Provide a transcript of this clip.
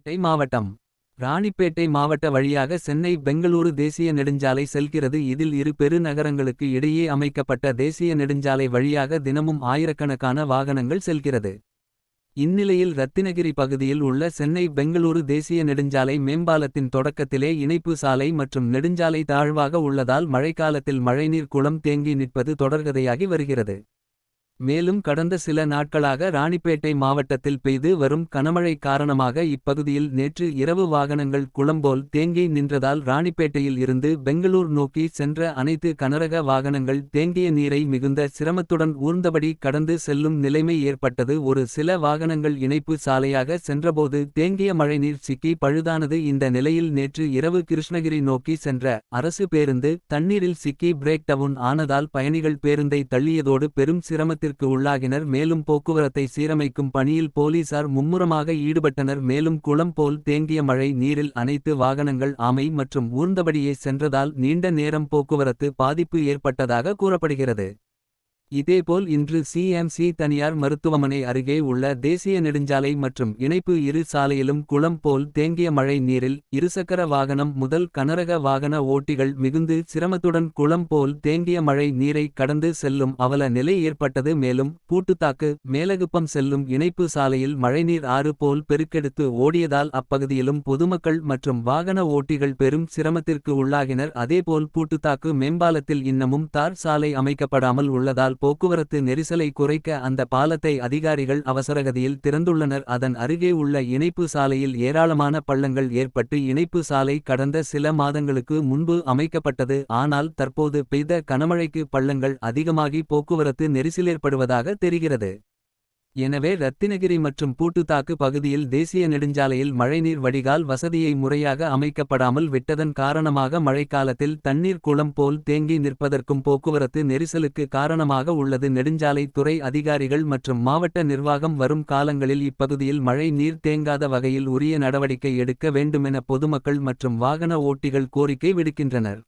ராணிப்பேட்டை மாவட்டம். ராணிப்பேட்டை மாவட்ட வழியாக சென்னை பெங்களூரு தேசிய நெடுஞ்சாலை செல்கிறது. இதில் இரு பெரு நகரங்களுக்கு இடையே அமைக்கப்பட்ட தேசிய நெடுஞ்சாலை வழியாக தினமும் ஆயிரக்கணக்கான வாகனங்கள் செல்கிறது. இந்நிலையில் ரத்தினகிரி பகுதியில் உள்ள சென்னை பெங்களூரு தேசிய நெடுஞ்சாலை மேம்பாலத்தின் தொடக்கத்திலே இணைப்பு சாலை மற்றும் நெடுஞ்சாலை தாழ்வாக உள்ளதால் மழைக்காலத்தில் மழைநீர் குளம் தேங்கி நிற்பது தொடர்கதையாகி வருகிறது. மேலும் கடந்த சில நாட்களாக ராணிப்பேட்டை மாவட்டத்தில் பெய்து வரும் கனமழை காரணமாக இப்பகுதியில் நேற்று இரவு வாகனங்கள் குளம்போல் தேங்கி நின்றதால் ராணிப்பேட்டையில் இருந்து பெங்களூர் நோக்கி சென்ற அனைத்து கனரக வாகனங்கள் தேங்கிய நீரை மிகுந்த சிரமத்துடன் ஊர்ந்தபடி கடந்து செல்லும் நிலைமை ஏற்பட்டது. ஒரு சில வாகனங்கள் இணைப்பு சாலையாக சென்றபோது தேங்கிய மழைநீர் சிக்கி பழுதானது. இந்த நிலையில் நேற்று இரவு கிருஷ்ணகிரி நோக்கி சென்ற அரசு பேருந்து தண்ணீரில் சிக்கி பிரேக் டவுன் ஆனதால் பயணிகள் பேருந்தை தள்ளியதோடு பெரும் சிரமத்திற்கு உள்ளாகினர். மேலும் போக்குவரத்தை சீரமைக்கும் பணியில் போலீசார் மும்முரமாக ஈடுபட்டனர். மேலும் குளம் போல் தேங்கிய மழை நீரில் அனைத்து வாகனங்கள் ஆமை மற்றும் ஊர்ந்தபடியே சென்றதால் நீண்ட நேரம் போக்குவரத்து பாதிப்பு ஏற்பட்டதாக கூறப்படுகிறது. இதேபோல் இன்று சிஎம்சி தனியார் மருத்துவமனை அருகே உள்ள தேசிய நெடுஞ்சாலை மற்றும் இணைப்பு இரு சாலையிலும் குளம் போல் தேங்கிய மழை நீரில் இருசக்கர வாகனம் முதல் கனரக வாகன ஓட்டிகள் மிகுந்து சிரமத்துடன் குளம் போல் தேங்கிய மழை நீரை கடந்து செல்லும் அவல நிலை ஏற்பட்டது. மேலும் பூட்டுத்தாக்கு மேலகுப்பம் செல்லும் இணைப்பு சாலையில் மழைநீர் ஆறு போல் பெருக்கெடுத்து ஓடியதால் அப்பகுதியிலும் பொதுமக்கள் மற்றும் வாகன ஓட்டிகள் பெரும் சிரமத்திற்கு உள்ளாகினர். அதேபோல் பூட்டுத்தாக்கு மேம்பாலத்தில் இன்னமும் தார் சாலை அமைக்கப்படாமல் உள்ளதால் போக்குவரத்து நெரிசலை குறைக்க அந்த பாலத்தை அதிகாரிகள் அவசரகதியில் திறந்துள்ளனர். அதன் அருகே உள்ள இணைப்பு சாலையில் ஏராளமான பள்ளங்கள் ஏற்பட்டு இணைப்பு சாலை கடந்த சில மாதங்களுக்கு முன்பு அமைக்கப்பட்டது. ஆனால் தற்போது பெய்த கனமழைக்கு பள்ளங்கள் அதிகமாகி போக்குவரத்து நெரிசலேற்படுவதாக தெரிகிறது. எனவே ரத்தினகிரி மற்றும் பூட்டுத்தாக்கு பகுதியில் தேசிய நெடுஞ்சாலையில் மழைநீர் வடிகால் வசதியை முறையாக அமைக்கப்படாமல் விட்டதன் காரணமாக மழைக்காலத்தில் தண்ணீர் குளம் போல் தேங்கி நிற்பதற்கும் போக்குவரத்து நெரிசலுக்கு காரணமாக உள்ளது. நெடுஞ்சாலை துறை அதிகாரிகள் மற்றும் மாவட்ட நிர்வாகம் வரும் காலங்களில் இப்பகுதியில் மழை நீர் தேங்காத வகையில் உரிய நடவடிக்கை எடுக்க வேண்டுமென பொதுமக்கள் மற்றும் வாகன ஓட்டிகள் கோரிக்கை விடுக்கின்றனர்.